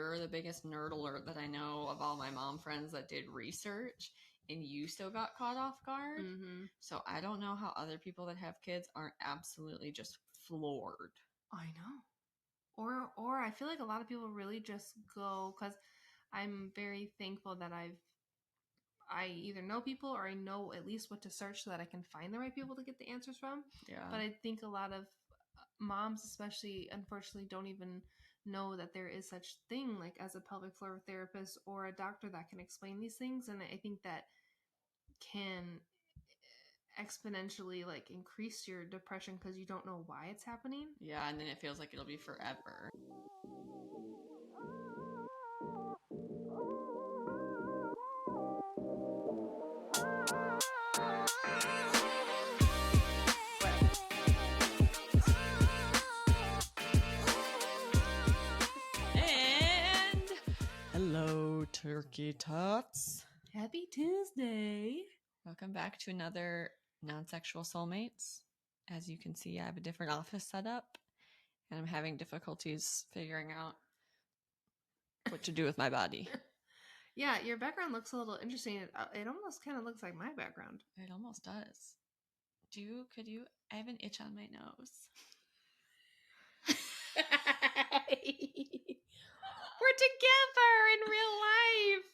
You're the biggest nerd alert that I know of all my mom friends that did research, and you still got caught off guard. Mm-hmm. So I don't know how other people that have kids aren't absolutely just floored. I know. Or I feel like a lot of people really just go, because I'm very thankful that I either know people or I know at least what to search so that I can find the right people to get the answers from. Yeah. But I think a lot of moms, especially, unfortunately, don't even know that there is such thing like as a pelvic floor therapist or a doctor that can explain these things. And I think that can exponentially like increase your depression because you don't know why it's happening. Yeah, and then it feels like it'll be forever. And hello, Turkey Tots. Happy Tuesday. Welcome back to another Nonsexual Soulmates. As you can see, I have a different office set up, and I'm having difficulties figuring out what to do with my body. Yeah, your background looks a little interesting. It almost kind of looks like my background. It almost does. I have an itch on my nose. We're together in real life.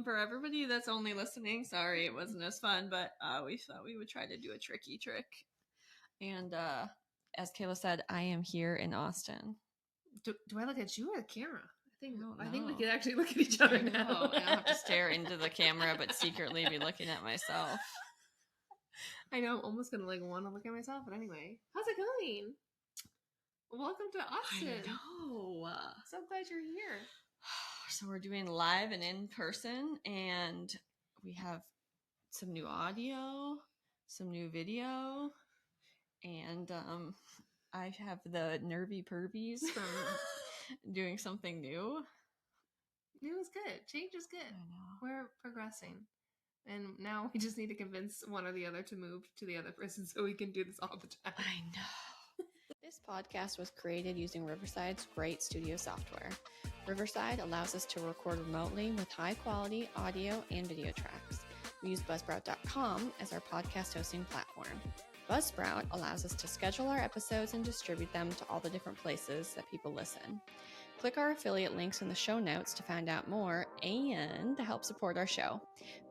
For everybody that's only listening, sorry it wasn't as fun, but we thought we would try to do a tricky trick. And as Kayla said, I am here in Austin. Do I look at you or the camera? I think we know. could actually look at each other now. I don't have to stare into the camera, but secretly be looking at myself. I know, I'm almost gonna want to look at myself, but anyway, how's it going? Welcome to Austin. I know. So glad you're here. So we're doing live and in person, and we have some new audio, some new video, and I have the nervy pervies from doing something new. It was good. Change is good. I know. We're progressing. And now we just need to convince one or the other to move to the other person so we can do this all the time. I know. This podcast was created using Riverside's great studio software. Riverside allows us to record remotely with high-quality audio and video tracks. We use Buzzsprout.com as our podcast hosting platform. Buzzsprout allows us to schedule our episodes and distribute them to all the different places that people listen. Click our affiliate links in the show notes to find out more and to help support our show.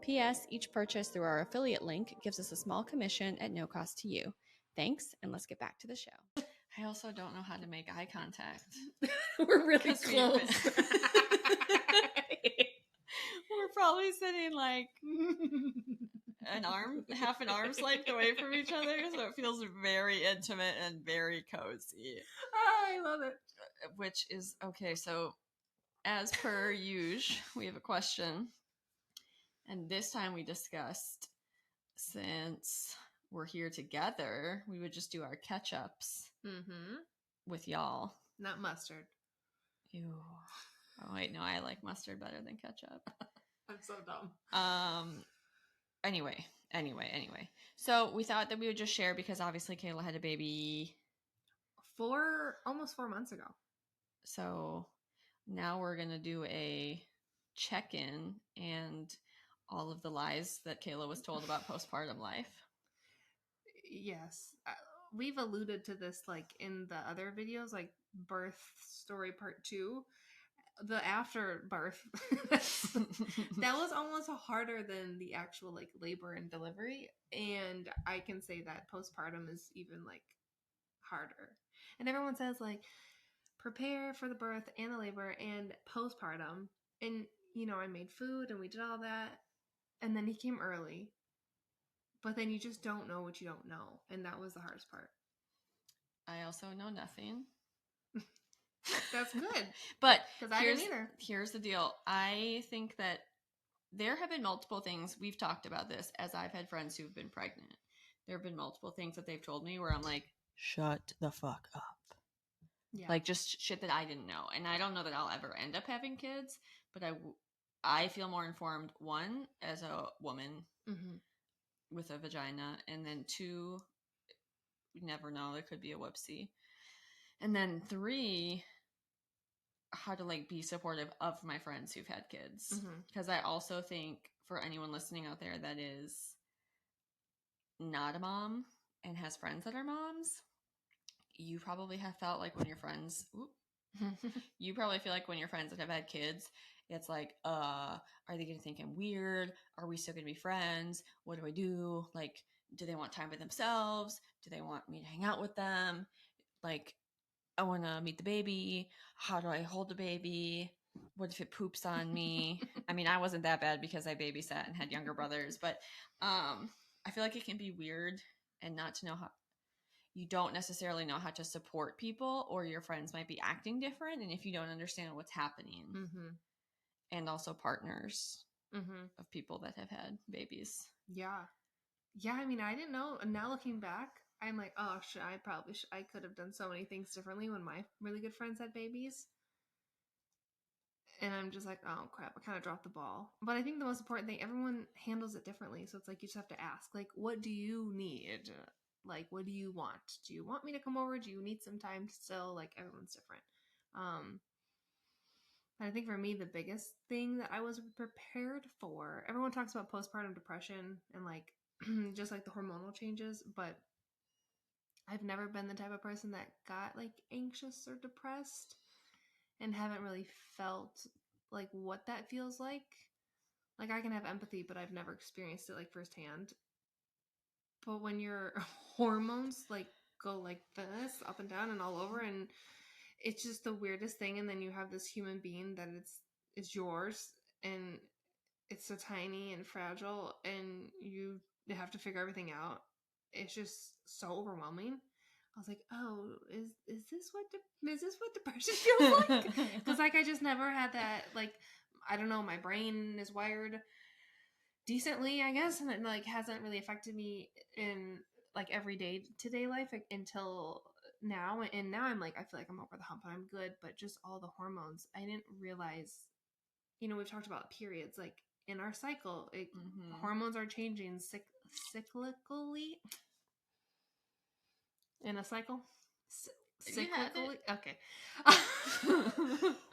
P.S. Each purchase through our affiliate link gives us a small commission at no cost to you. Thanks, and let's get back to the show. I also don't know how to make eye contact. We're really close. We're probably sitting like half an arm's length away from each other, so it feels very intimate and very cozy. Oh, I love it. Which is okay. So, as per usual, we have a question, and this time we discussed, since we're here together, we would just do our catch-ups with y'all. Not mustard. Ew. Oh wait, no, I like mustard better than ketchup. I'm so dumb. Anyway. So we thought that we would just share because obviously Kayla had a baby almost 4 months ago. So now we're going to do a check-in and all of the lies that Kayla was told about postpartum life. Yes. We've alluded to this like in the other videos, like birth story part 2. The after birth, that was almost harder than the actual like labor and delivery. And I can say that postpartum is even like harder. And everyone says like prepare for the birth and the labor and postpartum. And, I made food and we did all that. And then he came early. But then you just don't know what you don't know. And that was the hardest part. I also know nothing. That's good. But because I didn't either. Here's the deal. I think that there have been multiple things. We've talked about this as I've had friends who've been pregnant. There have been multiple things that they've told me where I'm like, shut the fuck up. Yeah. Like just shit that I didn't know. And I don't know that I'll ever end up having kids, but I feel more informed, one, as a woman with a vagina, and then two, you never know. There could be a whoopsie. And then 3, how to like be supportive of my friends who've had kids. Because I also think for anyone listening out there that is not a mom and has friends that are moms, you probably have felt like when your friends, you probably feel like when your friends that have had kids, it's like, are they going to think I'm weird? Are we still going to be friends? What do I do? Like, do they want time by themselves? Do they want me to hang out with them? Like, I want to meet the baby. How do I hold the baby? What if it poops on me? I mean, I wasn't that bad because I babysat and had younger brothers, but I feel like it can be weird and not to know how, you don't necessarily know how to support people, or your friends might be acting different. And if you don't understand what's happening, and also partners of people that have had babies. Yeah. Yeah. I mean, I didn't know. And now looking back, I'm like, oh, shit, I could have done so many things differently when my really good friends had babies. And I'm just like, oh, crap, I kind of dropped the ball. But I think the most important thing, everyone handles it differently. So it's like, you just have to ask, like, what do you need? Like, what do you want? Do you want me to come over? Do you need some time still? Like, everyone's different. I think for me, the biggest thing that I was prepared for, everyone talks about postpartum depression and like, just like the hormonal changes, but I've never been the type of person that got like anxious or depressed, and haven't really felt like what that feels like. Like, I can have empathy, but I've never experienced it like firsthand. But when your hormones like go like this, up and down and all over, and it's just the weirdest thing, and then you have this human being that it's yours, and it's so tiny and fragile, and you have to figure everything out. It's just so overwhelming. I was like, oh, is this what depression feels like? Because like I just never had that. Like, I don't know, my brain is wired decently, I guess, and it like hasn't really affected me in like everyday today life, like, until now. And now I'm like, I feel like I'm over the hump and I'm good. But just all the hormones, I didn't realize. We've talked about periods, like in our cycle, hormones are changing cyclically. In a cycle? Cyclically? Okay.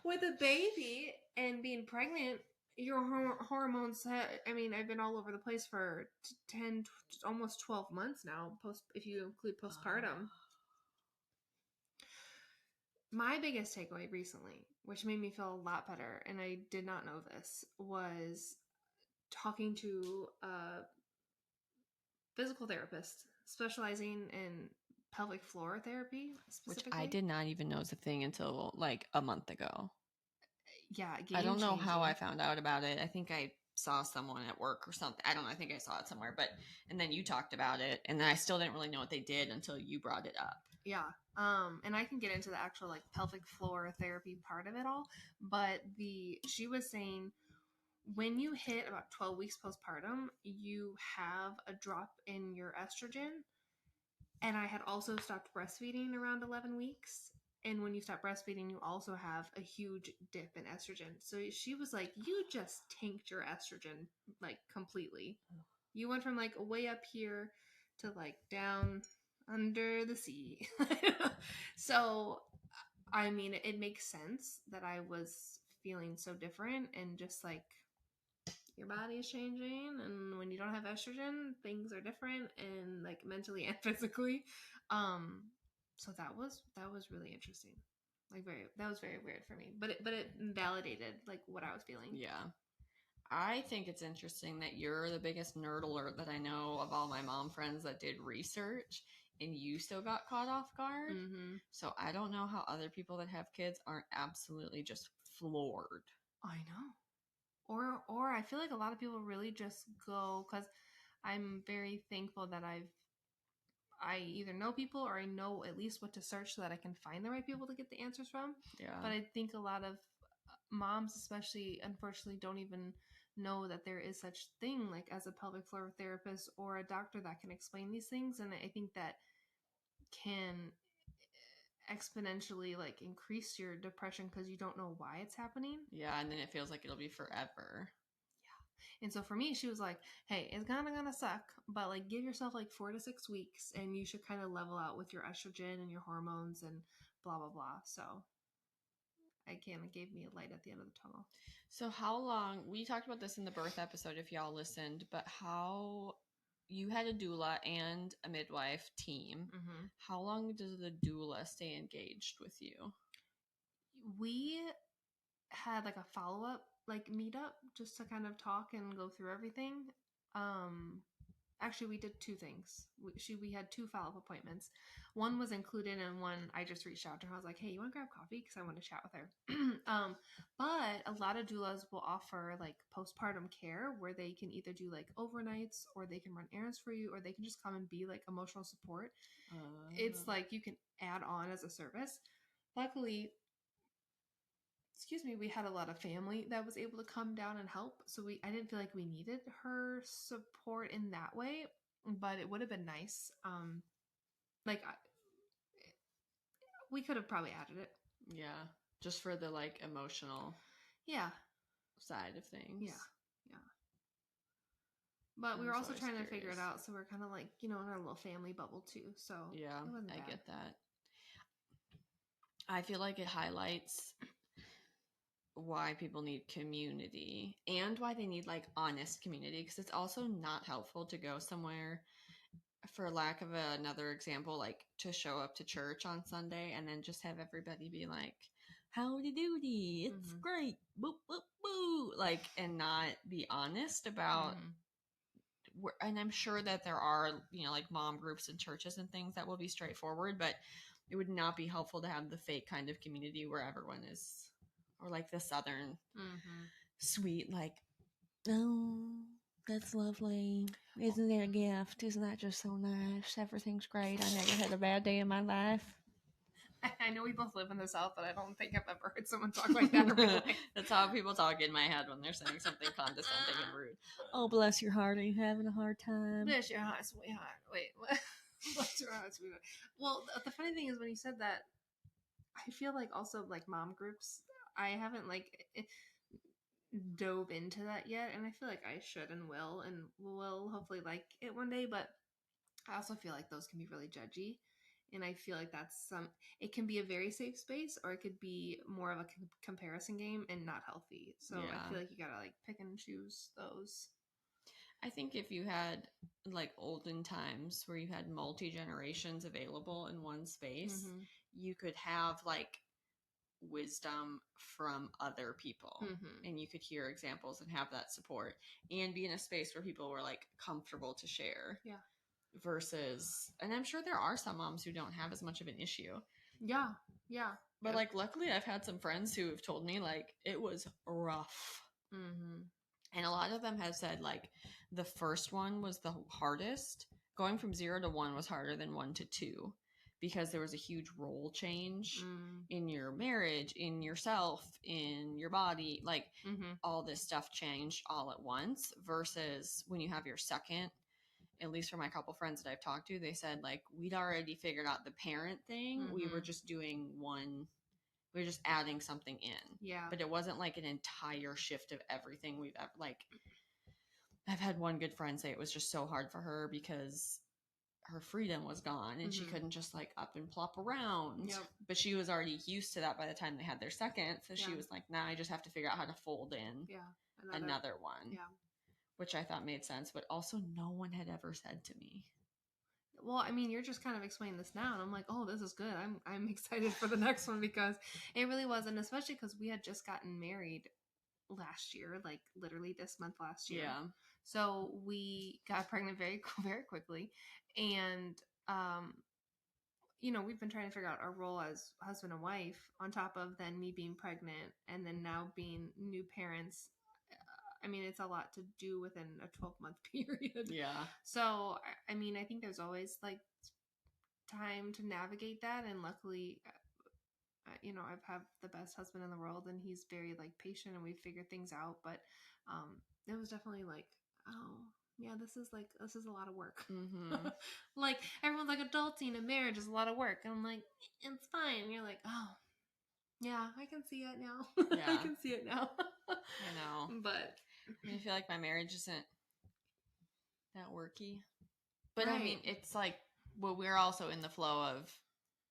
With a baby and being pregnant, your hormones, I've been all over the place for 10, almost 12 months now, if you include postpartum. My biggest takeaway recently, which made me feel a lot better, and I did not know this, was talking to a physical therapist specializing in pelvic floor therapy, specifically. Which I did not even know was a thing until like a month ago. Yeah, I don't know how I found out about it. I think I saw someone at work or something. I don't know. I think I saw it somewhere. And then you talked about it, and then I still didn't really know what they did until you brought it up. Yeah. And I can get into the actual like pelvic floor therapy part of it all. But she was saying when you hit about 12 weeks postpartum, you have a drop in your estrogen. And I had also stopped breastfeeding around 11 weeks. And when you stop breastfeeding, you also have a huge dip in estrogen. So she was like, you just tanked your estrogen like completely. You went from like way up here to like down under the sea. So, I mean, it makes sense that I was feeling so different, and just like your body is changing, and when you don't have estrogen, things are different, and like mentally and physically. So that was really interesting. That was very weird for me, but it validated like what I was feeling. Yeah. I think it's interesting that you're the biggest nerd alert that I know of all my mom friends that did research, and you still got caught off guard. So I don't know how other people that have kids aren't absolutely just floored. I know. Or I feel like a lot of people really just go, because I'm very thankful that I either know people, or I know at least what to search so that I can find the right people to get the answers from. Yeah. But I think a lot of moms, especially, unfortunately, don't even know that there is such thing like as a pelvic floor therapist or a doctor that can explain these things. And I think that can exponentially like increase your depression because you don't know why it's happening. Yeah, and then it feels like it'll be forever. And so for me, she was like, hey, it's kind of gonna suck, but like give yourself like 4 to 6 weeks and you should kind of level out with your estrogen and your hormones and blah, blah, blah. So it kind of gave me a light at the end of the tunnel. So how long, we talked about this in the birth episode if y'all listened, but how you had a doula and a midwife team. Mm-hmm. How long does the doula stay engaged with you? We had like a follow-up like meetup just to kind of talk and go through everything. Actually, we did 2 things. We had 2 follow-up appointments. One was included, and one I just reached out to her. I was like, hey, you want to grab coffee? Because I want to chat with her. But a lot of doulas will offer like postpartum care where they can either do like overnights or they can run errands for you or they can just come and be like emotional support. It's like you can add on as a service. Luckily, we had a lot of family that was able to come down and help. So I didn't feel like we needed her support in that way, but it would have been nice. We could have probably added it. Yeah. Just for the like emotional side of things. Yeah. But we were also trying to figure it out. So we're kind of like, in our little family bubble too. So yeah, it wasn't bad. I get that. I feel like it highlights why people need community and why they need like honest community, because it's also not helpful to go somewhere, for lack of another example, like to show up to church on Sunday and then just have everybody be like, howdy doody, it's great, boo boo boo, like, and not be honest about and I'm sure that there are, like mom groups and churches and things that will be straightforward, but it would not be helpful to have the fake kind of community where everyone is, or like the Southern sweet, like, oh, that's lovely. Isn't it a gift? Isn't that just so nice? Everything's great. I never had a bad day in my life. I know we both live in the South, but I don't think I've ever heard someone talk like that in real life. That's how people talk in my head when they're saying something condescending and rude. Oh, bless your heart. Are you having a hard time? Bless your heart, sweetheart. Wait, what? Bless your heart, sweetheart. Well, the funny thing is when you said that, I feel like also like mom groups, I haven't like dove into that yet, and I feel like I should and will hopefully like it one day, but I also feel like those can be really judgy, and I feel like it can be a very safe space or it could be more of a comparison game and not healthy. So I feel like you gotta like pick and choose those. I think if you had like olden times where you had multi-generations available in one space, you could have like wisdom from other people and you could hear examples and have that support and be in a space where people were like comfortable to share. Yeah. Versus, and I'm sure there are some moms who don't have as much of an issue. Yeah. But like, luckily I've had some friends who have told me like it was rough. And a lot of them have said like the first one was the hardest. Going from 0 to 1 was harder than 1 to 2. Because there was a huge role change in your marriage, in yourself, in your body. Like, all this stuff changed all at once. Versus when you have your second, at least for my couple friends that I've talked to, they said, like, we'd already figured out the parent thing. We were just doing we were just adding something in. Yeah. But it wasn't, like, an entire shift of everything we've ever, like, I've had one good friend say it was just so hard for her because her freedom was gone and she couldn't just like up and plop around. Yep. But she was already used to that by the time they had their second. So she was like, nah, I just have to figure out how to fold in another one. Yeah. Which I thought made sense, but also no one had ever said to me. Well, I mean, you're just kind of explaining this now, and I'm like, oh, this is good. I'm excited for the next one because it really was, and especially because we had just gotten married last year, like literally this month last year. Yeah. So we got pregnant very, very quickly, and we've been trying to figure out our role as husband and wife on top of then me being pregnant and then now being new parents. I mean, it's a lot to do within a 12-month period. Yeah. So, I mean, I think there's always like time to navigate that. And luckily, I've had the best husband in the world and he's very like patient and we figured things out. But it was definitely like, oh, yeah, this is a lot of work. Like everyone's like adulting and marriage is a lot of work. And I'm like, it's fine. And you're like, oh, yeah, I can see it now. Yeah. I can see it now. I know. But I feel like my marriage isn't that worky. But Right. I mean, it's like, well, we're also in the flow of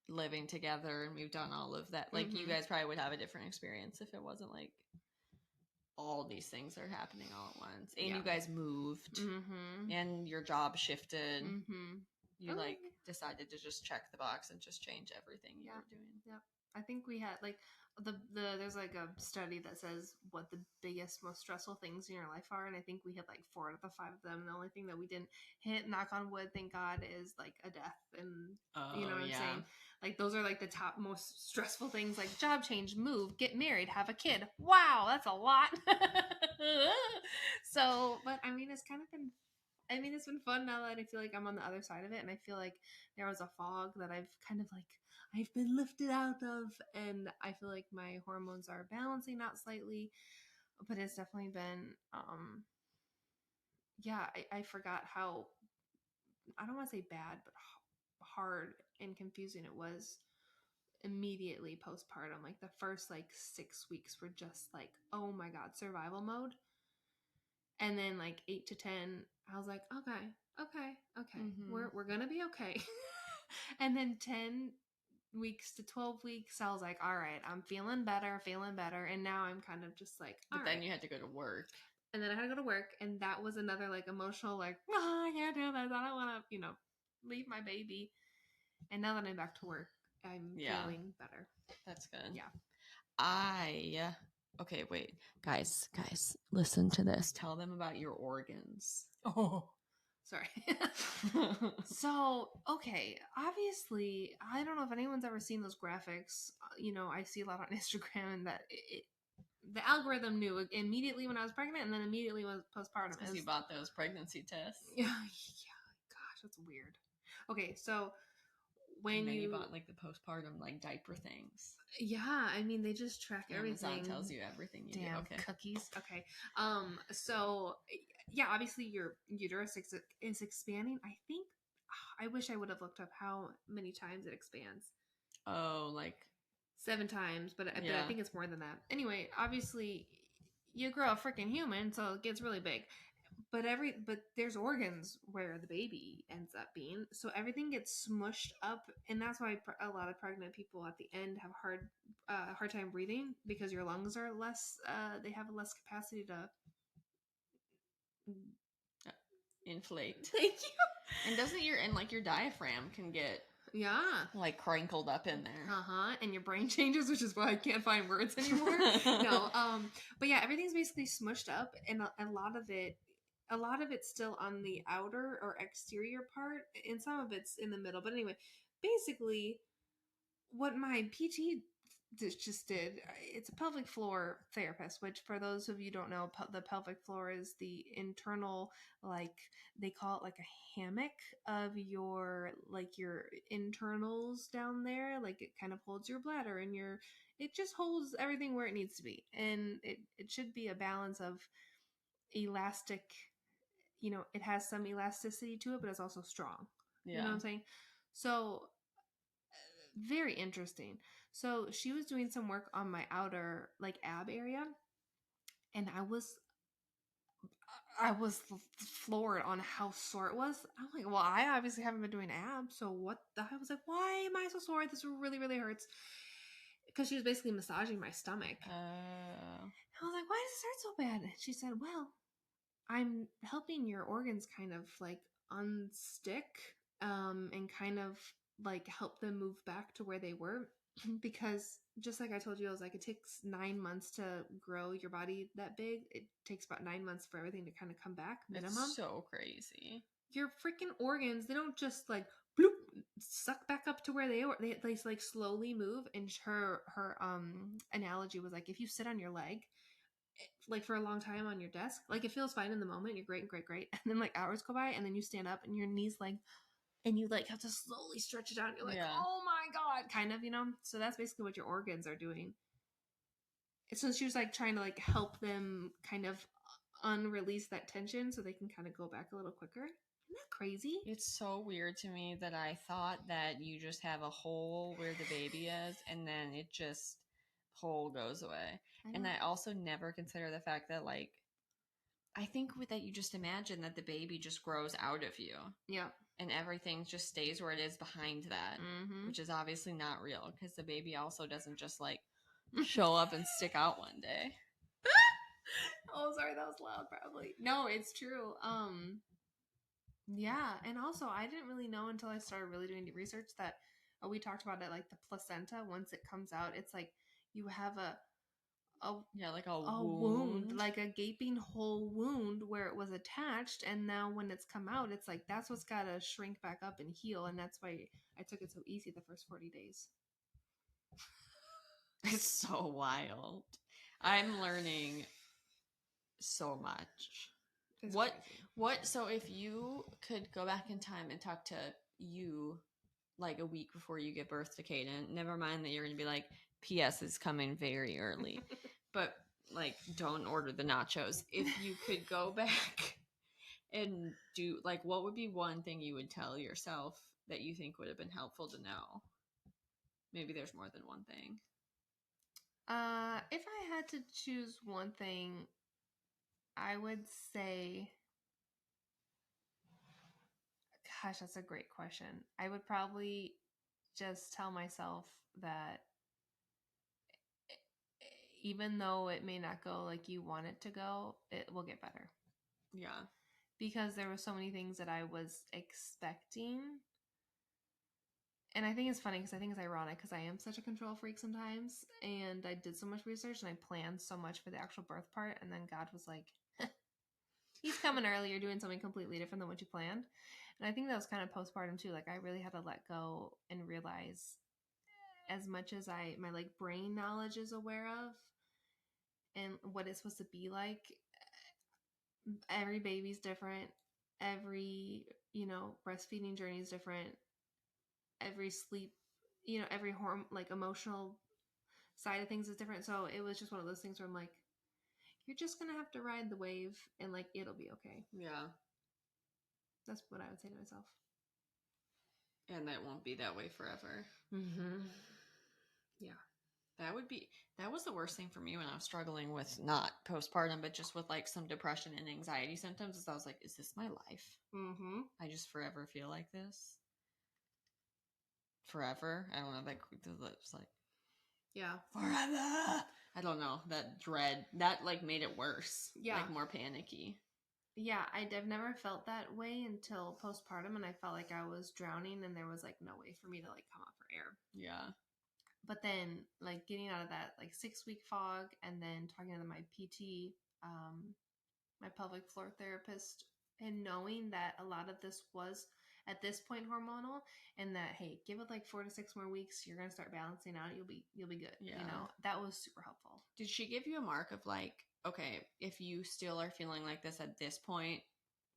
living together and we've done all of that. Like, you guys probably would have a different experience if it wasn't like all these things are happening all at once. And you guys moved and your job shifted. You like decided to just check the box and just change everything you were doing. Yep. I think we had like there's like a study that says what the biggest, most stressful things in your life are, and I think we hit like 4 out of the 5 of them. The only thing that we didn't hit, knock on wood, thank God, is like a death, and you know what I'm saying. Like those are like the top most stressful things, like job change, move, get married, have a kid. Wow, that's a lot. So, but I mean, it's kind of been. I mean, it's been fun now that I feel like I'm on the other side of it, and I feel like there was a fog that I've kind of like I've been lifted out of, and I feel like my hormones are balancing out slightly, but it's definitely been I forgot how, I don't want to say bad, but hard and confusing it was immediately postpartum. Like the first like 6 weeks were just like, oh my God, survival mode. And then like 8 to 10, I was like, okay. We're going to be okay. And then 10 weeks to 12 weeks, I was like, all right, I'm feeling better. And now I'm kind of just like, but then you had to go to work. And then I had to go to work, and that was another like emotional, like, I can't do this. I don't want to, leave my baby. And now that I'm back to work, I'm feeling better. That's good. Yeah. Okay, wait. Guys, listen to this. Tell them about your organs. Oh. Sorry. So, okay, obviously, I don't know if anyone's ever seen those graphics. I see a lot on Instagram, and that the algorithm knew immediately when I was pregnant, and then immediately when postpartum. Because you bought those pregnancy tests. Yeah. Gosh, that's weird. Okay, so when you bought like the postpartum like diaper things. Yeah, I mean they just track everything. Amazon tells you everything you Damn, do. Okay. Cookies. Okay. So yeah, obviously your uterus is expanding. I think I wish I would have looked up how many times it expands. Oh, like 7 times, but I think it's more than that. Anyway, obviously you grow a freaking human, so it gets really big. But there's organs where the baby ends up being, so everything gets smushed up, and that's why a lot of pregnant people at the end have hard time breathing, because your lungs are less they have less capacity to inflate. Thank you. And doesn't your diaphragm can get like crinkled up in there. And your brain changes, which is why I can't find words anymore. No, but yeah, everything's basically smushed up, and a lot of it's still on the outer or exterior part, and some of it's in the middle. But anyway, basically, what my PT just did, it's a pelvic floor therapist, which for those of you who don't know, the pelvic floor is the internal, like they call it like a hammock of your internals down there. Like it kind of holds your bladder and it just holds everything where it needs to be. And it should be a balance of elastic, it has some elasticity to it, but it's also strong. You know what I'm saying? So very interesting. So she was doing some work on my outer like ab area, and I was floored on how sore it was. I'm like, well, I obviously haven't been doing abs, so what I was like, why am I so sore? This really, really hurts. Because she was basically massaging my stomach. I was like, why does it hurt so bad? And she said, well, I'm helping your organs kind of like unstick and kind of like help them move back to where they were, because just like I told you, I was like, it takes 9 months to grow your body that big. It takes about 9 months for everything to kind of come back minimum. It's so crazy. Your freaking organs, they don't just like bloop, suck back up to where they were. They like slowly move. And her analogy was like, if you sit on your leg like for a long time on your desk, like it feels fine in the moment, you're great, and then like hours go by, and then you stand up and your knees like, and you like have to slowly stretch it out, and you're like, oh my God, kind of, so that's basically what your organs are doing. So she was like trying to like help them kind of unrelease that tension so they can kind of go back a little quicker. Isn't that crazy? It's so weird to me that I thought that you just have a hole where the baby is, and then it just hole goes away. And I also never consider the fact that like I think with that, you just imagine that the baby just grows out of you. Yep. And everything just stays where it is behind that, which is obviously not real because the baby also doesn't just like show up and stick out one day. Oh, sorry, that was loud probably. No, it's true. Yeah, and also I didn't really know until I started really doing research that we talked about it, like the placenta, once it comes out, it's like you have a wound, like a gaping whole wound where it was attached, and now when it's come out, it's like that's what's got to shrink back up and heal, and that's why I took it so easy the first 40 days. It's so wild. I'm learning so much. It's what so if you could go back in time and talk to you like a week before you give birth to Kaden, never mind that you're going to be like, P.S. is coming very early, but like, don't order the nachos. If you could go back and do, like, what would be one thing you would tell yourself that you think would have been helpful to know? Maybe there's more than one thing. If I had to choose one thing, I would say, gosh, that's a great question. I would probably just tell myself that even though it may not go like you want it to go, it will get better. Yeah. Because there were so many things that I was expecting. And I think it's funny because I think it's ironic because I am such a control freak sometimes. And I did so much research and I planned so much for the actual birth part. And then God was like, he's coming early. You're doing something completely different than what you planned. And I think that was kind of postpartum too. Like I really had to let go and realize as much as my like brain knowledge is aware of and what it's supposed to be like, every baby's different. Every, breastfeeding journey is different. Every sleep, every like emotional side of things is different. So it was just one of those things where I'm like, you're just going to have to ride the wave and like, it'll be okay. Yeah. That's what I would say to myself. And that won't be that way forever. Mm-hmm. Yeah. That was the worst thing for me when I was struggling with not postpartum, but just with like some depression and anxiety symptoms. Is I was like, is this my life? Mm-hmm. I just forever feel like this. Forever. I don't know. That's like, yeah, forever. I don't know. That dread that like made it worse. Yeah, like more panicky. Yeah, I've never felt that way until postpartum, and I felt like I was drowning, and there was like no way for me to like come up for air. Yeah. But then, like, getting out of that, like, 6-week fog and then talking to my PT, my pelvic floor therapist, and knowing that a lot of this was, at this point, hormonal, and that, hey, give it, like, 4 to 6 more weeks, you're going to start balancing out, you'll be good. Yeah. That was super helpful. Did she give you a mark of, like, okay, if you still are feeling like this at this point,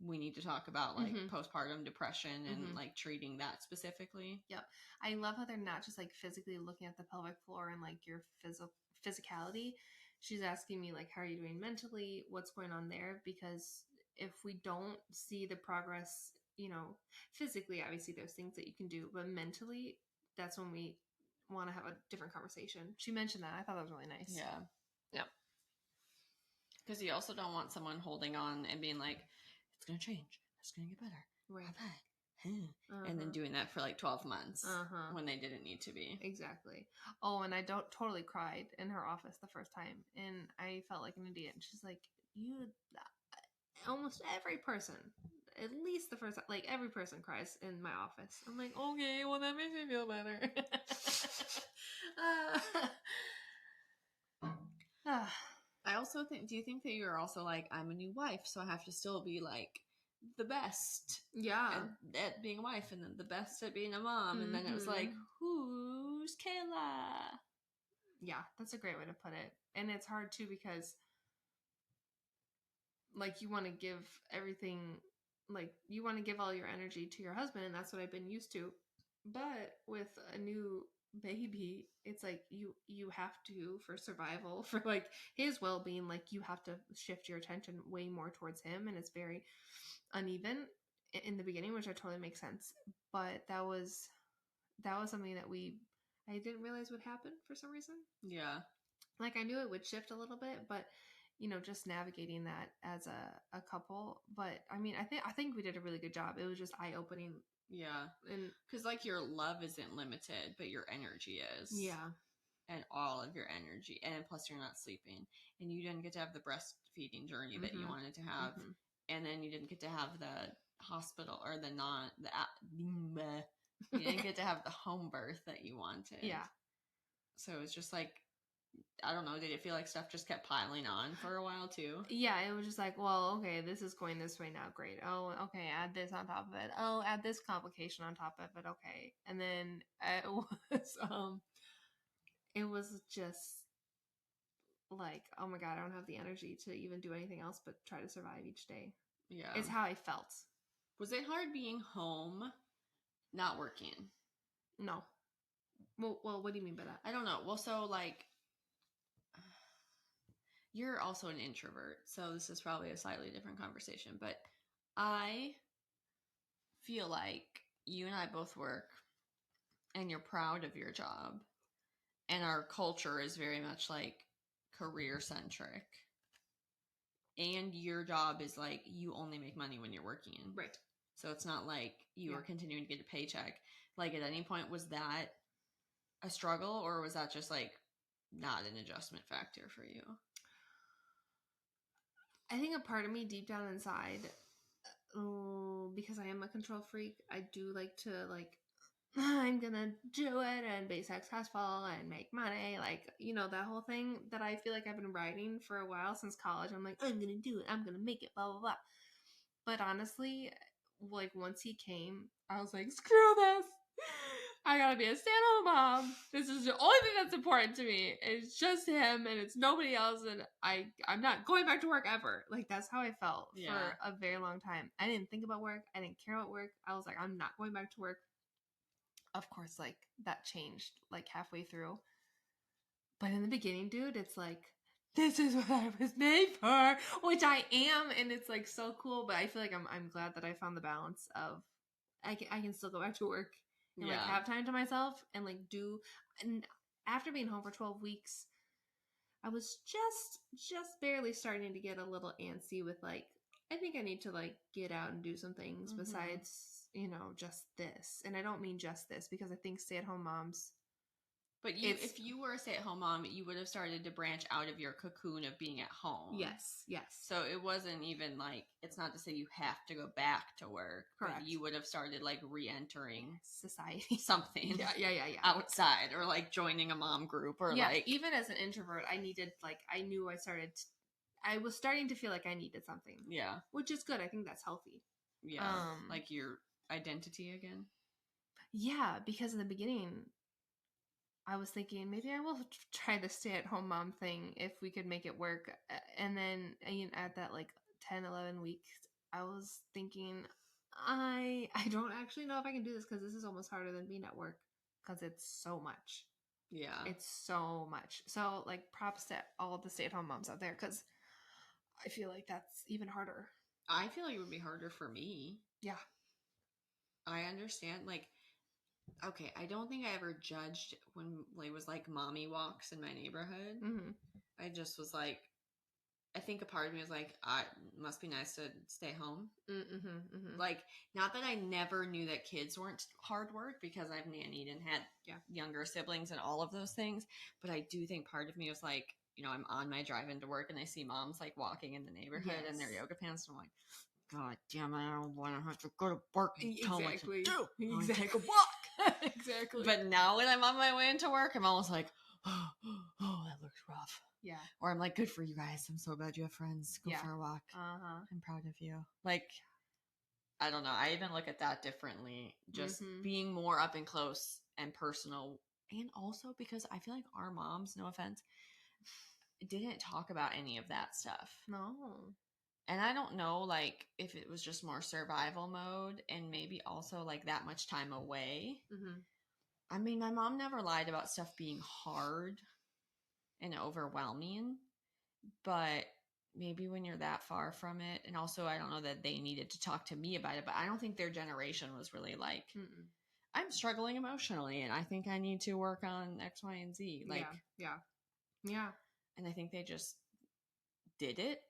we need to talk about like postpartum depression and like treating that specifically? Yep. I love how they're not just like physically looking at the pelvic floor and like your physicality. She's asking me like, how are you doing mentally? What's going on there? Because if we don't see the progress, physically, obviously there's things that you can do, but mentally, that's when we want to have a different conversation. She mentioned that. I thought that was really nice. Yeah. Yeah. Because you also don't want someone holding on and being like, it's going to change. It's going to get better. Right. And then doing that for like 12 months when they didn't need to be. Exactly. Oh, and I totally cried in her office the first time. And I felt like an idiot. And she's like, almost every person, at least the first, like every person cries in my office. I'm like, okay, well that makes me feel better. I also think, do you think that you're also like, I'm a new wife, so I have to still be like the best at being a wife and then the best at being a mom? And then it was like, who's Kayla? Yeah, that's a great way to put it. And it's hard too because like you want to give everything, like you want to give all your energy to your husband, and that's what I've been used to. But with a new baby, it's like you have to, for survival, for like his well-being, like you have to shift your attention way more towards him, and it's very uneven in the beginning, which totally makes sense. But that was something that I didn't realize would happen for some reason. Yeah. Like I knew it would shift a little bit, but just navigating that as a couple. But I mean, I think we did a really good job. It was just eye-opening. Yeah. And because like your love isn't limited, but your energy is. yeah. And all of your energy, and plus you're not sleeping, and you didn't get to have the breastfeeding journey that you wanted to have, and then you didn't get to have the hospital or you didn't get to have the home birth that you wanted. Yeah. So it was just like, I don't know, did it feel like stuff just kept piling on for a while too? Yeah, it was just like, well, okay, this is going this way now, great. Oh, okay, add this on top of it. Oh, add this complication on top of it, okay. And then it was just like, oh my god, I don't have the energy to even do anything else but try to survive each day. Yeah. It's how I felt. Was it hard being home, not working? No. Well, what do you mean by that? I don't know. Well, so like, you're also an introvert, so this is probably a slightly different conversation, but I feel like you and I both work and you're proud of your job, and our culture is very much like career centric, and your job is like you only make money when you're working, right? So it's not like you are continuing to get a paycheck. Like, at any point, was that a struggle, or was that just like not an adjustment factor for you? I think a part of me deep down inside, because I am a control freak, I do like to like, I'm gonna do it and be successful and make money, like, that whole thing that I feel like I've been writing for a while since college. I'm like, I'm gonna do it, I'm gonna make it, blah blah blah. But honestly, like, once he came, I was like, screw this, I gotta be a stay-at-home mom. This is the only thing that's important to me. It's just him and it's nobody else, and I'm not going back to work ever. Like, that's how I felt for a very long time. I didn't think about work. I didn't care about work. I was like, I'm not going back to work. Of course, like, that changed like halfway through. But in the beginning, dude, it's like, this is what I was made for, which I am, and it's like so cool. But I feel like I'm glad that I found the balance of I can still go back to work and like have time to myself and like do. And after being home for 12 weeks, I was just barely starting to get a little antsy with like, I think I need to like get out and do some things besides, just this. And I don't mean just this, because I think stay-at-home moms. But if you were a stay-at-home mom, you would have started to branch out of your cocoon of being at home. Yes. So it wasn't even like, it's not to say you have to go back to work. Correct. But you would have started like re-entering society. Something. Yeah. Outside, or like joining a mom group, or like. Even as an introvert, I needed, like, I knew I was starting to feel like I needed something. Yeah. Which is good. I think that's healthy. Yeah. Like your identity again. Yeah, because in the beginning, I was thinking maybe I will try the stay-at-home mom thing if we could make it work. And then at that like 10, 11 weeks, I was thinking, I don't actually know if I can do this, because this is almost harder than being at work, because it's so much. Yeah. It's so much. So like, props to all of the stay-at-home moms out there, because I feel like that's even harder. I feel like it would be harder for me. Yeah. I understand. Like, okay, I don't think I ever judged when it was like mommy walks in my neighborhood. Mm-hmm. I just was like, I think a part of me was like, it must be nice to stay home. Like, not that I never knew that kids weren't hard work, because I've nannied and had younger siblings and all of those things. But I do think part of me was like, I'm on my drive into work and I see moms like walking in the neighborhood in their yoga pants, and I'm like, God damn it, I don't want to have to go to work and tell them what to do. Exactly. Take a walk. Exactly. But now when I'm on my way into work, I'm almost like, oh, that looks rough. Yeah. Or I'm like, good for you guys. I'm so glad you have friends. Go for a walk. I'm proud of you. Like, I don't know. I even look at that differently. Just being more up and close and personal. And also because I feel like our moms, no offense, didn't talk about any of that stuff. No. And I don't know, like, if it was just more survival mode and maybe also like that much time away. I mean, my mom never lied about stuff being hard and overwhelming, but maybe when you're that far from it, and also I don't know that they needed to talk to me about it, but I don't think their generation was really like, I'm struggling emotionally and I think I need to work on X, Y, and Z. Like, yeah. And I think they just did it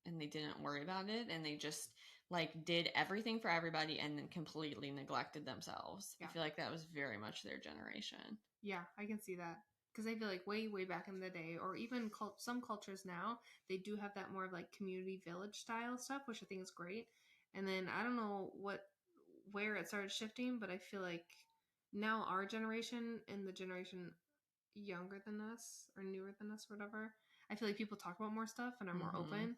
and they didn't worry about it, and they just like did everything for everybody and then completely neglected themselves. Yeah. I feel like that was very much their generation. Yeah, I can see that. Because I feel like way back in the day, or even some cultures now, they do have that more of like community village style stuff, which I think is great. And then I don't know where it started shifting, but I feel like now our generation and the generation younger than us or newer than us, whatever, I feel like people talk about more stuff and are more open.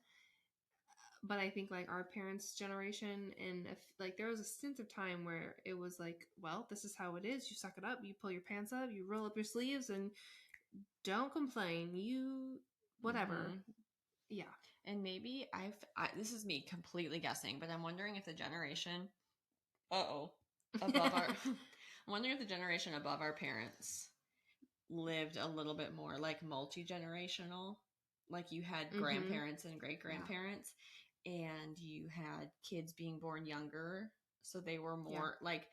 But I think like our parents' generation, and if like there was a stint of time where it was like, well, this is how it is. You suck it up. You pull your pants up. You roll up your sleeves and don't complain. You whatever. Yeah. And maybe this is me completely guessing, but I'm wondering if the generation above our I'm wondering if the generation above our parents lived a little bit more like multi-generational. Like you had grandparents and great grandparents, and you had kids being born younger, so they were more like,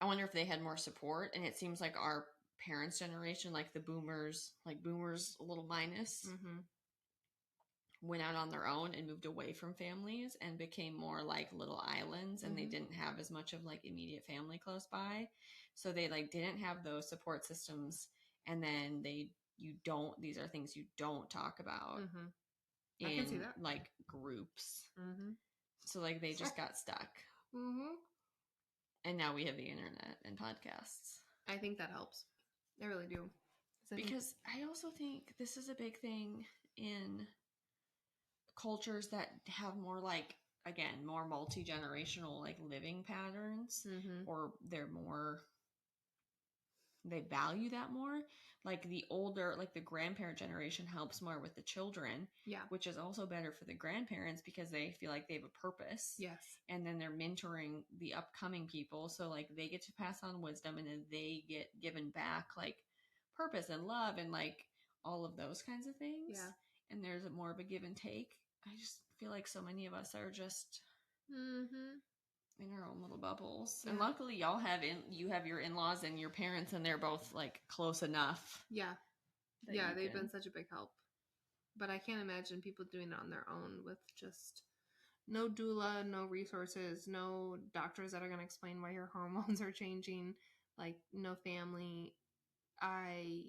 I wonder if they had more support. And it seems like our parents' generation, like the boomers, like boomers a little minus, went out on their own and moved away from families and became more like little islands, and they didn't have as much of like immediate family close by, so they like didn't have those support systems. And then these are things you don't talk about in, I can see that, like groups. So like they just got stuck. And now we have the internet and podcasts. I think that helps. I really do. Because I also think this is a big thing in cultures that have more like, again, more multi-generational like living patterns, or they value that more. Like the older, like the grandparent generation helps more with the children, which is also better for the grandparents because they feel like they have a purpose. Yes. And then they're mentoring the upcoming people, so like they get to pass on wisdom, and then they get given back like purpose and love and like all of those kinds of things. Yeah. And there's more of a give and take. I just feel like so many of us are just in our own little bubbles. Yeah. And luckily y'all you have your in-laws and your parents, and they're both like close enough. Yeah. Yeah, they've been such a big help. But I can't imagine people doing it on their own with just no doula, no resources, no doctors that are going to explain why your hormones are changing, like no family. I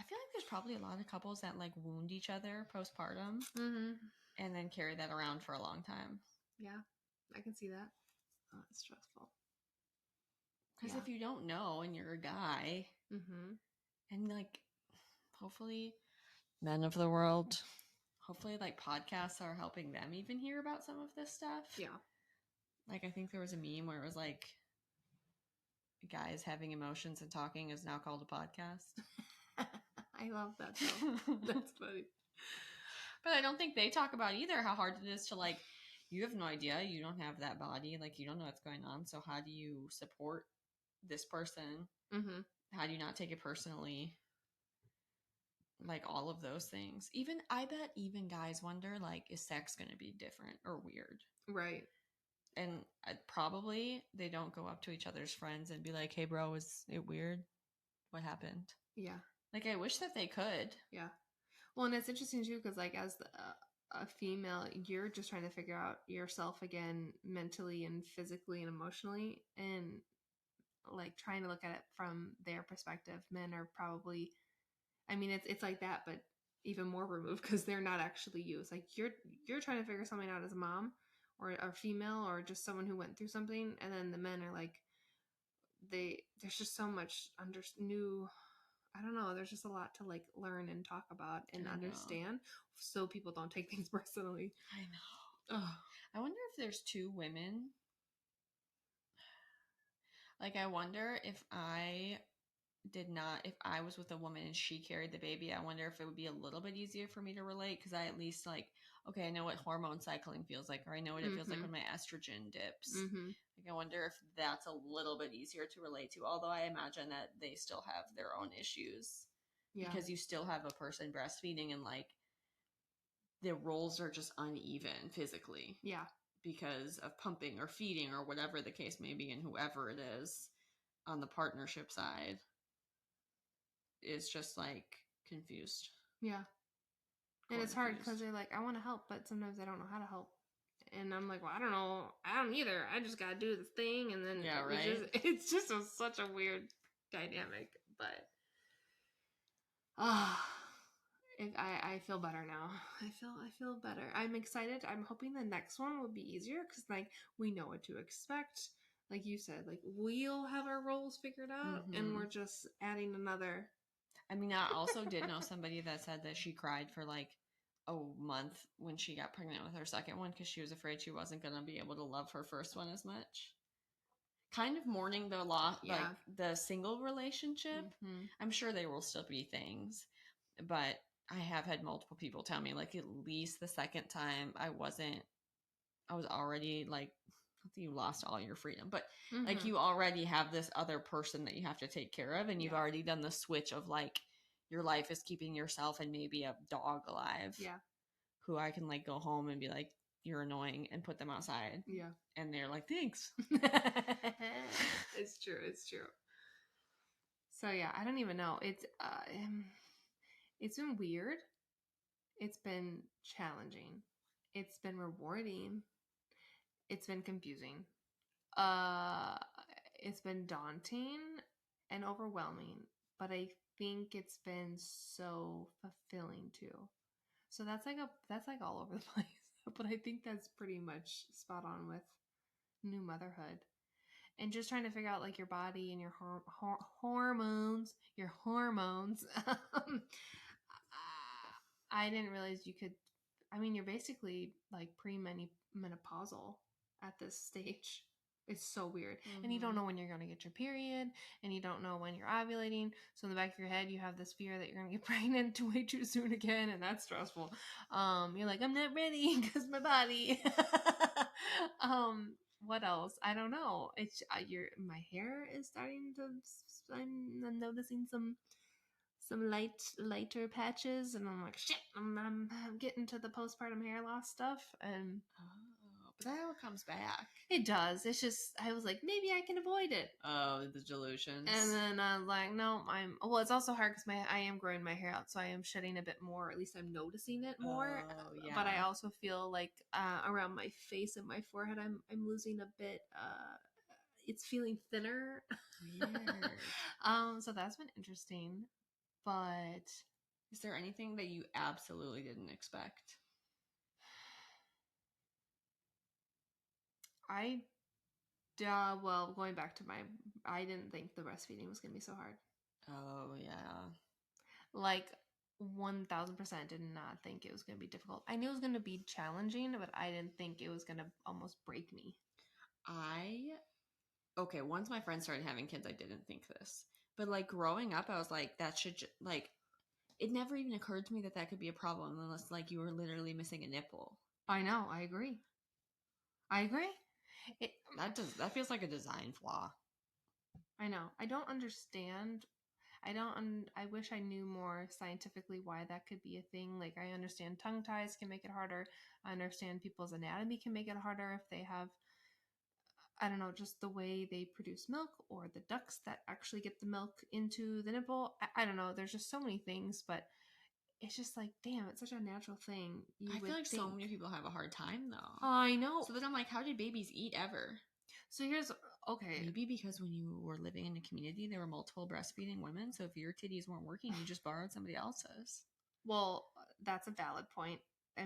feel like there's probably a lot of couples that like wound each other postpartum and then carry that around for a long time. Yeah, I can see that. Oh, it's stressful. Because if you don't know and you're a guy, and like hopefully men of the world, hopefully like podcasts are helping them even hear about some of this stuff. Yeah. Like I think there was a meme where it was like, guys having emotions and talking is now called a podcast. I love that though. That's funny. But I don't think they talk about either how hard it is to like, you have no idea, you don't have that body, like you don't know what's going on, so how do you support this person? How do you not take it personally? Like all of those things. Even I bet even guys wonder like, is sex going to be different or weird? Right. And probably they don't go up to each other's friends and be like, hey bro, is it weird? What happened? Yeah. Like I wish that they could. Yeah. Well, and it's interesting too because like as a female, you're just trying to figure out yourself again mentally and physically and emotionally, and like trying to look at it from their perspective. Men are probably, I mean, it's like that, but even more removed because they're not actually you. It's like you're trying to figure something out as a mom or a female or just someone who went through something, and then the men are like, there's just so much new. I don't know. There's just a lot to like learn and talk about and understand, so people don't take things personally. I know. Ugh. I wonder if there's two women. Like, I wonder if I was with a woman and she carried the baby, I wonder if it would be a little bit easier for me to relate, because I at least like, okay, I know what hormone cycling feels like, or I know what it feels like when my estrogen dips. Like, I wonder if that's a little bit easier to relate to, although I imagine that they still have their own issues. Yeah. Because you still have a person breastfeeding, and like the roles are just uneven physically. Yeah. Because of pumping or feeding or whatever the case may be, and whoever it is on the partnership side is just like confused. Yeah. And it's hard because they're like, I want to help, but sometimes I don't know how to help. And I'm like, well, I don't know. I don't either. I just got to do this thing. And then it's just such a weird dynamic. But I feel better now. I feel better. I'm excited. I'm hoping the next one will be easier because like we know what to expect. Like you said, like we'll have our roles figured out, and we're just adding another. I mean, I also did know somebody that said that she cried for like a month when she got pregnant with her second one because she was afraid she wasn't going to be able to love her first one as much. Kind of mourning the loss, like the single relationship. I'm sure there will still be things, but I have had multiple people tell me like at least the second time I was already like, not that you lost all your freedom, but like you already have this other person that you have to take care of, and you've already done the switch of like your life is keeping yourself and maybe a dog alive. Yeah. Who I can like go home and be like, you're annoying, and put them outside. Yeah. And they're like, thanks. It's true. It's true. So yeah, I don't even know. It's been weird. It's been challenging. It's been rewarding. It's been confusing. It's been daunting and overwhelming, but I think it's been so fulfilling too. So that's like all over the place. But I think that's pretty much spot on with new motherhood. And just trying to figure out like your body and your hormones, I didn't realize you could, I mean, you're basically like pre-menopausal at this stage. It's so weird. And you don't know when you're going to get your period, and you don't know when you're ovulating. So in the back of your head, you have this fear that you're going to get pregnant way too soon again, and that's stressful. You're like, I'm not ready because my body. What else? I don't know. It's my hair is starting to. I'm noticing some lighter patches, and I'm like, shit. I'm getting to the postpartum hair loss stuff, and. But that all comes back. It does. It's just, I was like, maybe I can avoid it. Oh, the delusions. And then I was like, no, well, it's also hard because I am growing my hair out, so I am shedding a bit more, or at least I'm noticing it more. Oh, yeah. But I also feel like around my face and my forehead, I'm losing a bit, it's feeling thinner. Weird. So that's been interesting. But is there anything that you absolutely didn't expect? Well, going back to I didn't think the breastfeeding was going to be so hard. Oh, yeah. Like, 1000% did not think it was going to be difficult. I knew it was going to be challenging, but I didn't think it was going to almost break me. Okay, once my friends started having kids, I didn't think this. But, like, growing up, I was like, that should, like, it never even occurred to me that could be a problem unless, like, you were literally missing a nipple. I know. I agree. That feels like a design flaw. I know. I don't understand. I wish I knew more scientifically why that could be a thing. Like, I understand tongue ties can make it harder. I understand people's anatomy can make it harder if they have, I don't know, just the way they produce milk, or the ducts that actually get the milk into the nipple. I don't know. There's just so many things, but it's just like, damn, it's such a natural thing. I feel like so many people have a hard time, though. I know. So then I'm like, how did babies eat ever? So okay. Maybe because when you were living in a community, there were multiple breastfeeding women. So if your titties weren't working, you just borrowed somebody else's. Well, that's a valid point. I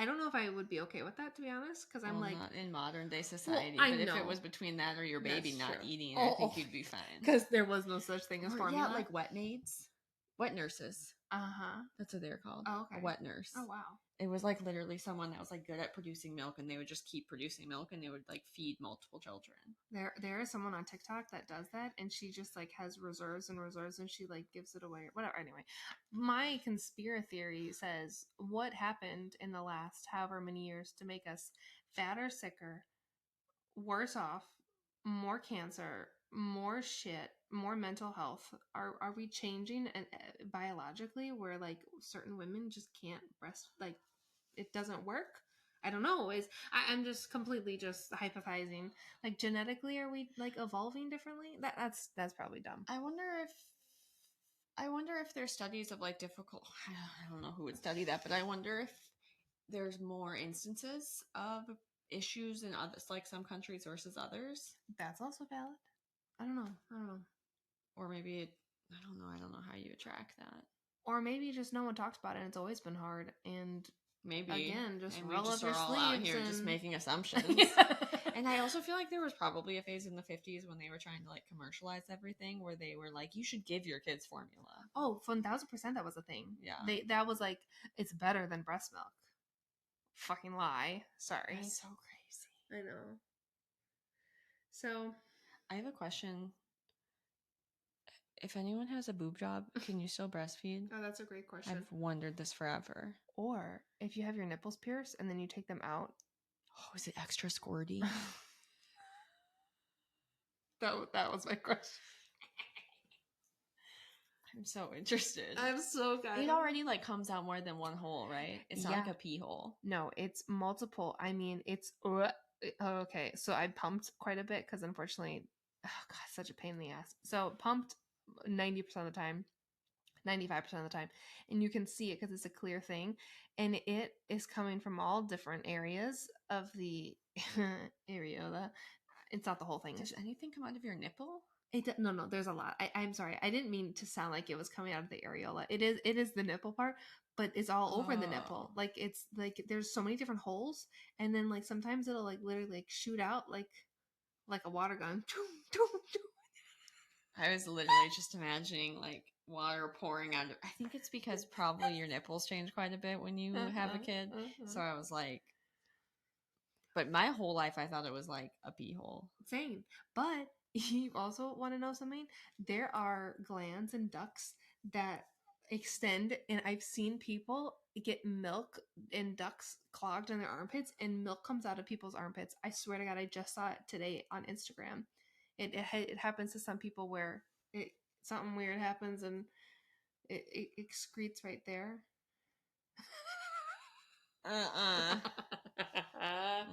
don't know if I would be okay with that, to be honest, because I'm like, not in modern day society. Well, but if it was between that or your baby not eating, I think you'd be fine. Because there was no such thing as formula. Yeah, like wet maids, wet nurses. That's what they're called. Oh, okay. A wet nurse. Oh, wow. It was like literally someone that was like good at producing milk, and they would just keep producing milk, and they would like feed multiple children. There is someone on TikTok that does that, and she just like has reserves and reserves, and she like gives it away or whatever. Anyway, my conspiracy theory says what happened in the last however many years to make us fatter, sicker, worse off, more cancer, more shit, more mental health. Are we changing and biologically where like certain women just can't breast, like it doesn't work? I don't know. I'm just completely just hypothesizing. Like genetically, are we like evolving differently? That's probably dumb. I wonder if I wonder if there's studies of like difficult. I don't know who would study that, but I wonder if there's more instances of issues in others, like some countries versus others. That's also valid. I don't know. Or maybe I don't know. I don't know how you would track that. Or maybe just no one talks about it and it's always been hard. And maybe again, just and roll we just up your are all sleeves out here and just making assumptions. Yeah. And I also feel like there was probably a phase in the 50s when they were trying to like commercialize everything, where they were like, you should give your kids formula. Oh, 1000% that was a thing. Yeah. That was like, it's better than breast milk. Fucking lie. Sorry. That's so crazy. I know. So I have a question. If anyone has a boob job, can you still breastfeed? Oh, that's a great question. I've wondered this forever. Or if you have your nipples pierced and then you take them out. Oh, is it extra squirty? That was my question. I'm so interested. I'm so glad. It already like comes out more than one hole, right? It's not like a pee hole. No, it's multiple. I mean, it's okay. So I pumped quite a bit because unfortunately, oh god, such a pain in the ass. So pumped 90% of the time, 95% of the time, and you can see it because it's a clear thing, and it is coming from all different areas of the areola. It's not the whole thing. Does anything come out of your nipple? No, there's a lot. I'm sorry. I didn't mean to sound like it was coming out of the areola. It is the nipple part, but it's all over the nipple. Like it's like there's so many different holes, and then like sometimes it'll like literally like shoot out like a water gun. I was literally just imagining like water pouring out of. I think it's because probably your nipples change quite a bit when you have a kid. So I was like, but my whole life I thought it was like a pee hole. Same, but you also want to know something? There are glands and ducts that extend, and I've seen people get milk and ducts clogged in their armpits, and milk comes out of people's armpits. I swear to God, I just saw it today on Instagram. It happens to some people where something weird happens and it excretes right there.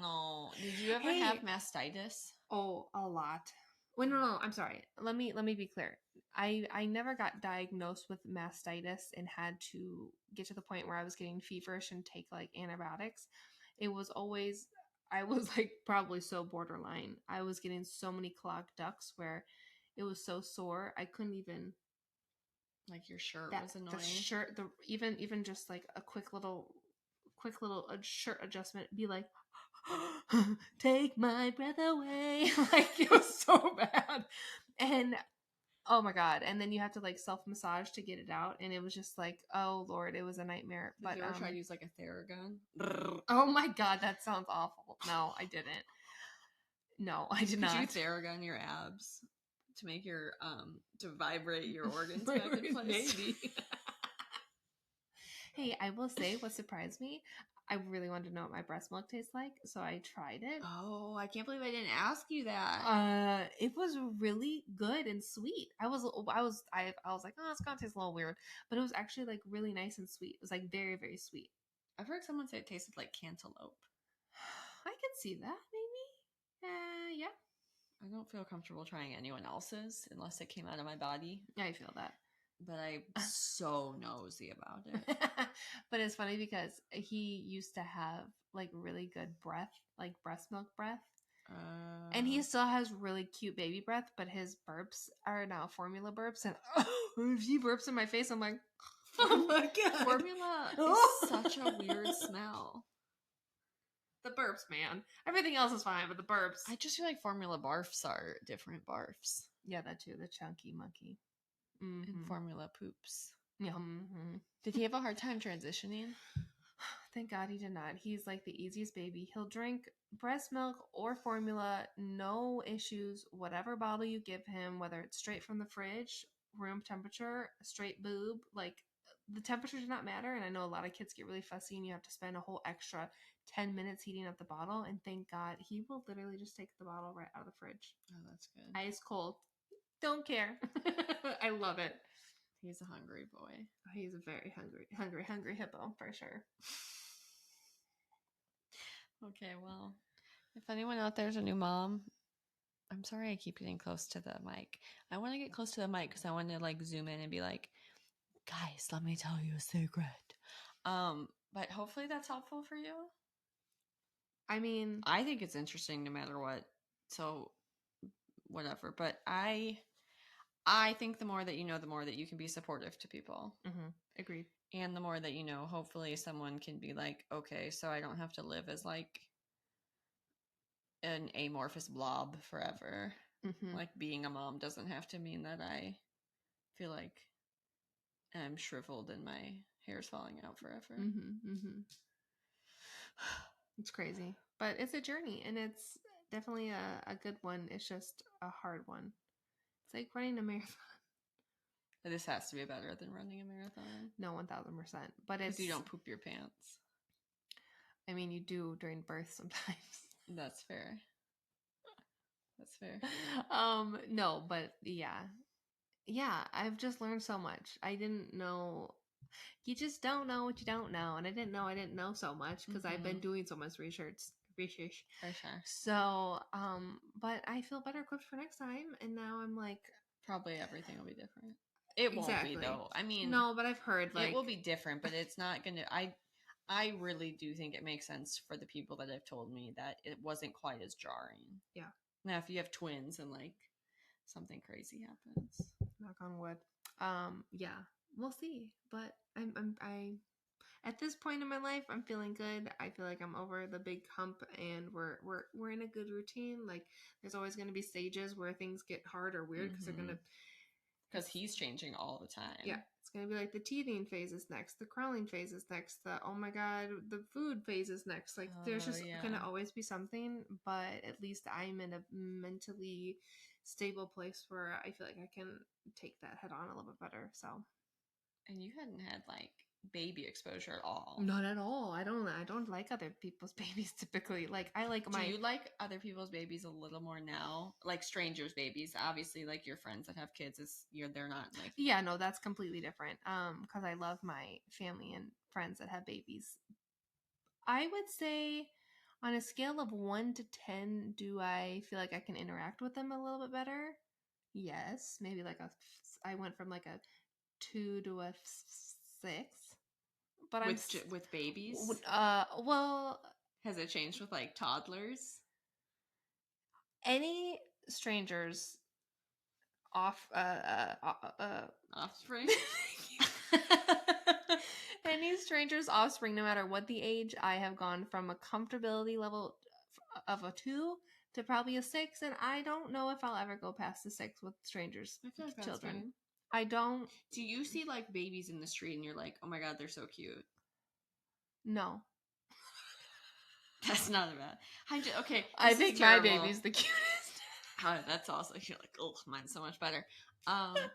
No. Did you ever have mastitis? Oh, a lot. Wait, no, I'm sorry. Let me be clear. I never got diagnosed with mastitis and had to get to the point where I was getting feverish and take like antibiotics. It was always, I was like probably so borderline. I was getting so many clogged ducts where it was so sore I couldn't even. Like your shirt was annoying. The shirt, even just like a quick little shirt adjustment, be like, take my breath away. Like it was so bad. And oh my god. And then you have to like self-massage to get it out. And it was just like, oh Lord, it was a nightmare. Did you ever try to use like a Theragun? Oh my god, that sounds awful. No, I didn't. No, I did not. Did you Theragun your abs to make your to vibrate your organs back in place? Maybe. Hey, I will say what surprised me. I really wanted to know what my breast milk tastes like, so I tried it. Oh, I can't believe I didn't ask you that. It was really good and sweet. I was like, oh, it's gonna taste a little weird, but it was actually like really nice and sweet. It was like very, very sweet. I've heard someone say it tasted like cantaloupe. I could see that maybe. Yeah. I don't feel comfortable trying anyone else's unless it came out of my body. I feel that. But I'm so nosy about it. But it's funny because he used to have like really good breath, like breast milk breath. And he still has really cute baby breath, but his burps are now formula burps. And if he burps in my face, I'm like, oh my God. Formula is such a weird smell. The burps, man. Everything else is fine, but the burps. I just feel like formula barfs are different barfs. Yeah, that too. The chunky monkey. Mm-hmm. And formula poops. Yeah. Mm-hmm. Did he have a hard time transitioning? Thank God he did not. He's like the easiest baby. He'll drink breast milk or formula, no issues. Whatever bottle you give him, whether it's straight from the fridge, room temperature, straight boob, like the temperature does not matter. And I know a lot of kids get really fussy and you have to spend a whole extra 10 minutes heating up the bottle. And thank God he will literally just take the bottle right out of the fridge. Oh, that's good. Ice cold. Don't care. I love it. He's a hungry boy. He's a very hungry hippo for sure. Okay, well, if anyone out there's a new mom, I'm sorry I keep getting close to the mic. I want to get close to the mic because I want to like zoom in and be like, guys, let me tell you a secret. But hopefully that's helpful for you. I mean, I think it's interesting no matter what. So whatever. But I think the more that you know, the more that you can be supportive to people. agreed. And the more that you know, hopefully someone can be like, okay, so I don't have to live as like an amorphous blob forever. Like being a mom doesn't have to mean that I feel like I'm shriveled and my hair's falling out forever. It's crazy, but it's a journey, and it's definitely a good one. It's just a hard one. It's like running a marathon. This has to be better than running a marathon. No, 1000%. But it's, you don't poop your pants. I mean, you do during birth sometimes. That's fair. That's fair. No, but yeah, I've just learned so much. I didn't know. You just don't know what you don't know, and I didn't know so much because I've been doing so much research. For sure. So, but I feel better equipped for next time, and now I'm like, probably everything will be different. It won't be though. I mean, no, but I've heard like it will be different, but it's not gonna. I really do think it makes sense for the people that have told me that it wasn't quite as jarring. Yeah. Now, if you have twins and like something crazy happens, knock on wood. Yeah, we'll see. But I at this point in my life, I'm feeling good. I feel like I'm over the big hump, and we're in a good routine. Like, there's always going to be stages where things get hard or weird because he's changing all the time. Yeah, it's going to be like the teething phase is next, the crawling phase is next, the oh my god, the food phase is next. Like, there's just going to always be something. But at least I'm in a mentally stable place where I feel like I can take that head on a little bit better. So, and you hadn't had like baby exposure at all. Not at all. I don't like other people's babies typically. Like, I like my. Do you like other people's babies a little more now? Like strangers' babies, obviously. Like your friends that have kids, they're not like. Yeah, no, that's completely different. Because I love my family and friends that have babies. I would say, on a scale of 1 to 10, do I feel like I can interact with them a little bit better? Yes, maybe like I went from like a 2 to a 6. But with babies. Well, has it changed with like toddlers? Any strangers offspring. Any stranger's offspring, no matter what the age, I have gone from a comfortability level of a 2 to probably a 6, and I don't know if I'll ever go past the 6 with strangers, I feel like children. Fine. I don't. Do you see like babies in the street and you're like, oh my god, they're so cute? No. That's not bad. Okay. I think my baby's the cutest. Oh, that's also, you're like, oh, mine's so much better. I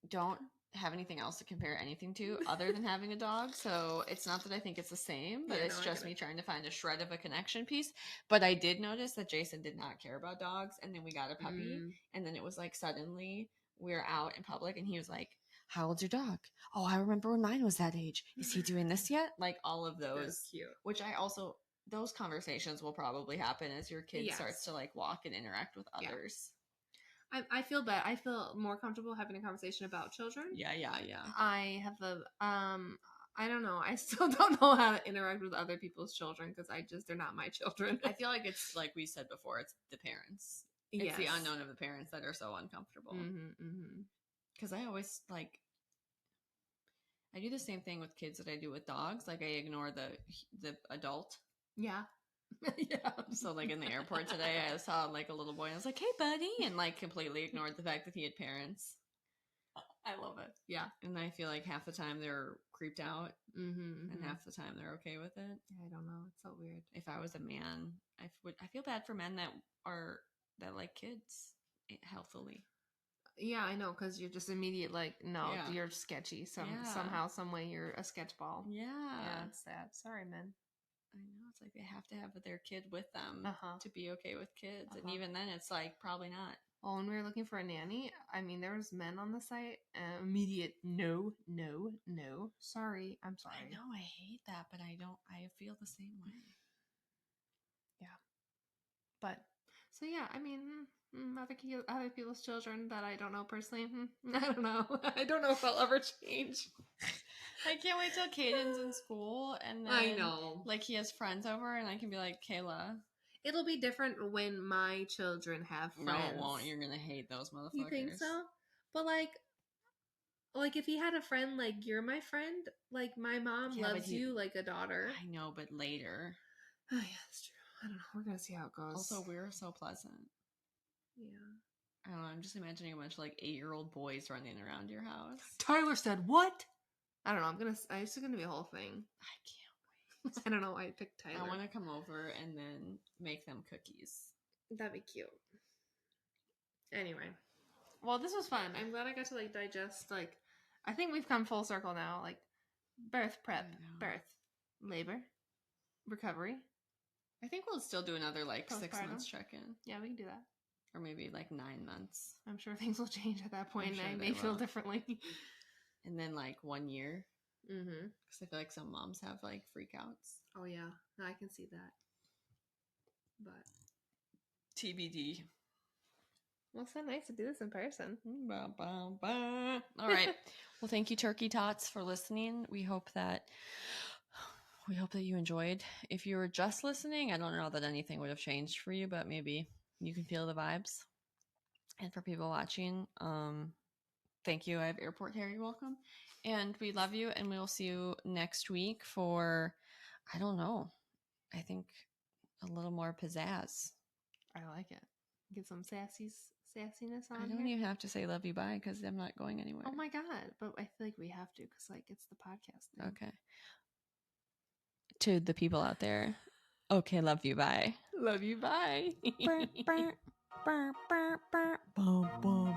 don't have anything else to compare anything to other than having a dog, so it's not that I think it's the same, but it's just me trying to find a shred of a connection piece. But I did notice that Jason did not care about dogs, and then we got a puppy, and then it was like suddenly we're out in public and he was like, how old's your dog? Oh, I remember when mine was that age. Is he doing this yet? Like all of those. That's cute. Which I also, those conversations will probably happen as your kid starts to like walk and interact with others. I feel bad. I feel more comfortable having a conversation about children. Yeah. I have I don't know. I still don't know how to interact with other people's children because they're not my children. I feel like it's like we said before, it's the parents. It's the unknown of the parents that are so uncomfortable. Because I always like, I do the same thing with kids that I do with dogs. Like I ignore the adult. Yeah. Yeah. So like in the airport today, I saw like a little boy and I was like, hey buddy, and like completely ignored the fact that he had parents. I love it. Yeah. And I feel like half the time they're creeped out and half the time they're okay with it. I don't know. It's so weird. If I was a man, I feel bad for men that like kids healthily. Yeah, I know, because you're just immediate like, no, you're sketchy. Somehow, some way you're a sketchball. Yeah, it's sad. Sorry, men. I know, it's like they have to have their kid with them to be okay with kids. And even then, it's like, probably not. Well, when we were looking for a nanny, I mean, there was men on the site. Immediate, no. Sorry, I'm sorry. I know, I hate that, but I feel the same way. Yeah. But, So yeah, I mean, other people's children that I don't know personally, I don't know. I don't know if I'll ever change. I can't wait till Caden's in school and then I know. like he has friends over and I can be like, Kayla. It'll be different when my children have friends. No, it won't. You're gonna hate those motherfuckers. You think so? But like if he had a friend like you're my friend, like my mom loves you like a daughter. I know, but later. Oh yeah, that's true. I don't know. We're gonna see how it goes. Also, we're so pleasant. Yeah. I don't know. I'm just imagining a bunch of like 8-year-old boys running around your house. Tyler said what? I don't know. It's gonna be a whole thing. I can't wait. I don't know why I picked Tyler. I want to come over and then make them cookies. That'd be cute. Anyway, well, this was fun. I'm glad I got to like digest. Like, I think we've come full circle now. Like, birth prep, birth, labor, recovery. I think we'll still do another like Postpartum. 6 months check-in. Yeah, we can do that. Or maybe like 9 months. I'm sure things will change at that point, Sure and I may feel differently. And then like 1 year. Mm-hmm. Because I feel like some moms have like freakouts. Oh yeah, I can see that. But TBD. Well, it's so nice to do this in person. All right. Well, thank you, Turkey Tots, for listening. We hope that you enjoyed. If you were just listening, I don't know that anything would have changed for you, but maybe you can feel the vibes. And for people watching, thank you. I have airport hair. You're welcome. And we love you. And we'll see you next week for, I don't know, I think a little more pizzazz. I like it. Get some sassiness on. I don't even have to say love you bye because I'm not going anywhere. Oh my god! But I feel like we have to because like it's the podcast thing. Okay. To the people out there, okay, love you bye. Love you bye. Burr, burr, burr, burr, burr. Boom, boom.